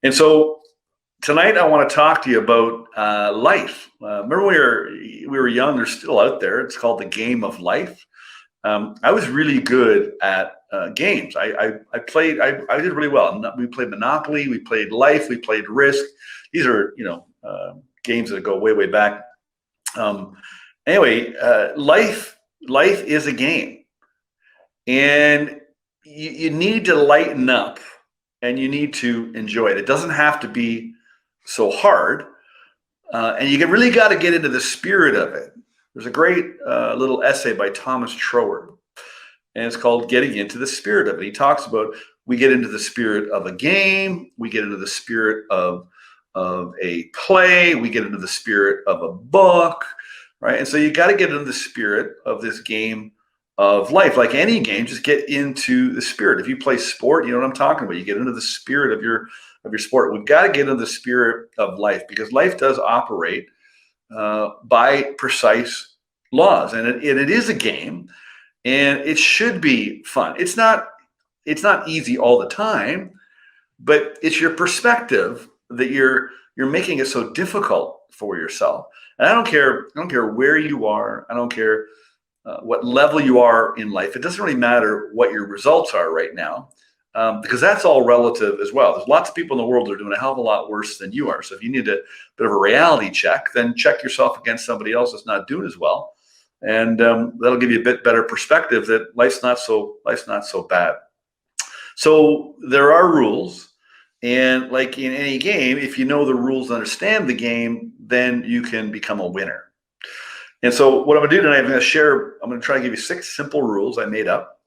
And so tonight I want to talk to you about life. Remember when we were young? They're still out there. It's called the game of life. I was really good at games. I played. I did really well. We played Monopoly. We played Life. We played Risk. These are games that go way back. Um, anyway, life is a game, and you need to lighten up and you need to enjoy it. It doesn't have to be so hard, and you really got to get into the spirit of it. There's a great little essay by Thomas Troward, and it's called "Getting into the Spirit of It." He talks about we get into the spirit of a game, we get into the spirit of a play, we get into the spirit of a book, right? And so you got to get into the spirit of this game of life. Like any game, just get into the spirit. If you play sport, you know what I'm talking about. You get into the spirit of your sport. We've got to get into the spirit of life, because life does operate by precise laws, and it is a game, and it should be fun. It's not easy all the time, but it's your perspective that you're making it so difficult for yourself. And I don't care where you are. I don't care what level you are in life. It doesn't really matter what your results are right now, because that's all relative as well. There's lots of people in the world that are doing a hell of a lot worse than you are. So if you need a bit of a reality check, then check yourself against somebody else that's not doing as well, and that'll give you a bit better perspective that life's not so bad. So there are rules. And like in any game, if you know the rules and understand the game, then you can become a winner. And so what I'm going to do tonight, I'm going to try to give you 6 simple rules I made up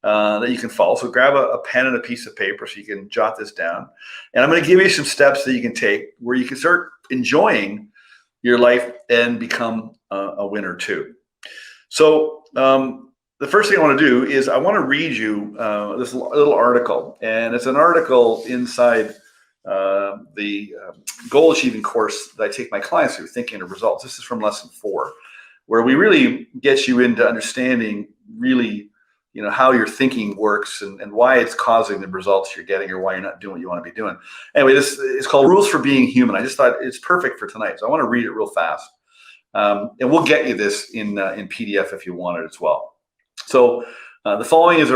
that you can follow. So grab a pen and a piece of paper so you can jot this down. And I'm going to give you some steps that you can take where you can start enjoying your life and become a winner too. So the first thing I want to do is I want to read you this little article, and it's an article inside the goal achieving course that I take my clients through, Thinking of Results. This is from lesson 4, where we really get you into understanding really, how your thinking works and why it's causing the results you're getting, or why you're not doing what you want to be doing. Anyway, this is called Rules for Being Human. I just thought it's perfect for tonight, so I want to read it real fast, and we'll get you this in PDF if you want it as well. So the following is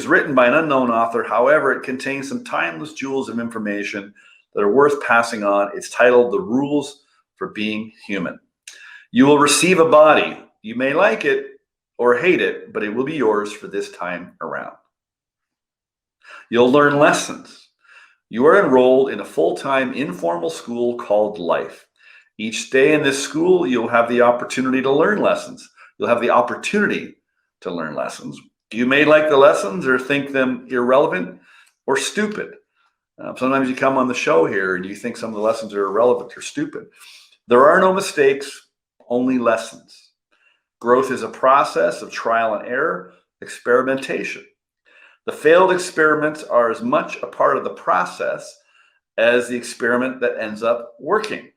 written by an unknown author. However, it contains some timeless jewels of information that are worth passing on. It's titled The Rules for Being Human. You will receive a body. You may like it or hate it, but it will be yours for this time around. You'll learn lessons. You are enrolled in a full-time informal school called life. Each day in this school, you'll have the opportunity to learn lessons. You'll have the opportunity to learn lessons. You may like the lessons or think them irrelevant or stupid. Sometimes you come on the show here and you think some of the lessons are irrelevant or stupid. There are no mistakes, only lessons. Growth is a process of trial and error, experimentation. The failed experiments are as much a part of the process as the experiment that ends up working.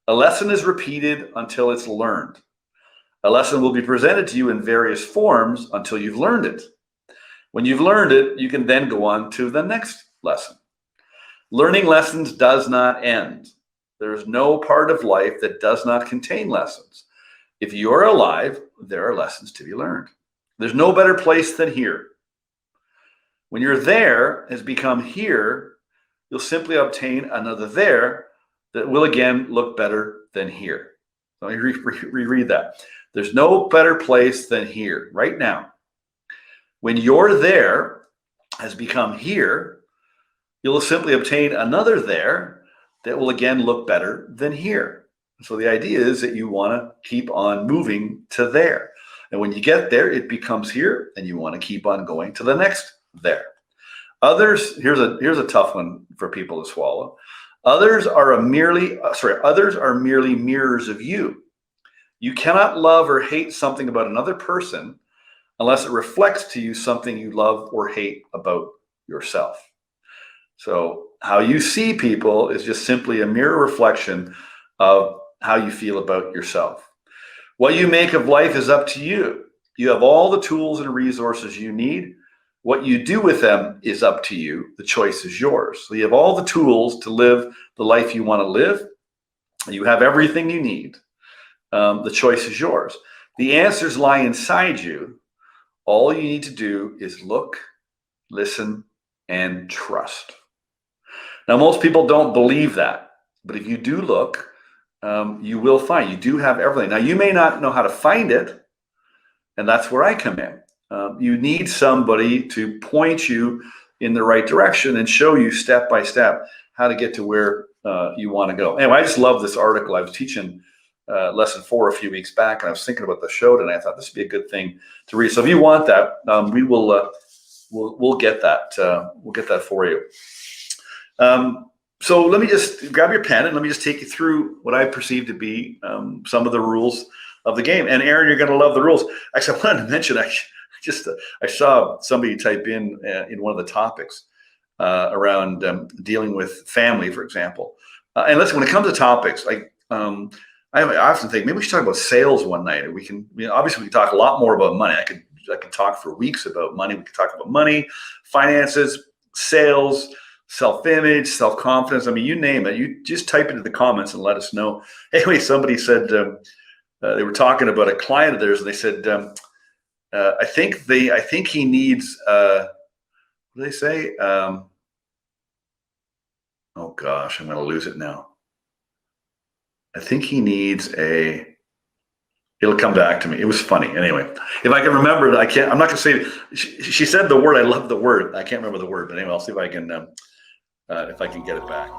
A lesson is repeated until it's learned. A lesson will be presented to you in various forms until you've learned it. When you've learned it, you can then go on to the next lesson. Learning lessons does not end. There is no part of life that does not contain lessons. If you are alive, there are lessons to be learned. There's no better place than here. When your there has become here, you'll simply obtain another there that will again look better than here. Let me reread that. There's no better place than here, right now. When your there has become here, you'll simply obtain another there that will again look better than here. So the idea is that you want to keep on moving to there. And when you get there, it becomes here, and you want to keep on going to the next there. Here's a tough one for people to swallow. Others are merely mirrors of you. You cannot love or hate something about another person unless it reflects to you something you love or hate about yourself. So how you see people is just simply a mirror reflection of how you feel about yourself. What you make of life is up to you. You have all the tools and resources you need What you do with them is up to you. The choice is yours. So you have all the tools to live the life you want to live. You have everything you need. The choice is yours. The answers lie inside you. All you need to do is look, listen, and trust. Now, most people don't believe that, but if you do look, you will find you do have everything. Now, you may not know how to find it, and that's where I come in. You need somebody to point you in the right direction and show you step by step how to get to where you want to go. Anyway, I just love this article. I was teaching lesson 4 a few weeks back, and I was thinking about the show tonight. I thought this would be a good thing to read. So if you want that, we will we'll get that. We'll get that for you. So let me just grab your pen and let me just take you through what I perceive to be some of the rules of the game. And Aaron, you're going to love the rules. Actually, I wanted to mention, I saw somebody type in one of the topics around dealing with family, for example. And listen, when it comes to topics, like I often think maybe we should talk about sales one night. We can, obviously, we can talk a lot more about money. I could talk for weeks about money. We could talk about money, finances, sales, self-image, self-confidence. I mean, you name it. You just type it into the comments and let us know. Anyway, somebody said they were talking about a client of theirs, and they said, I think he needs. What do they say? Oh gosh, I'm going to lose it now. I think he needs a. It'll come back to me. It was funny. Anyway, if I can remember it, I can't. I'm not going to say. She said the word. I love the word. I can't remember the word, but anyway, I'll see if I can get it back.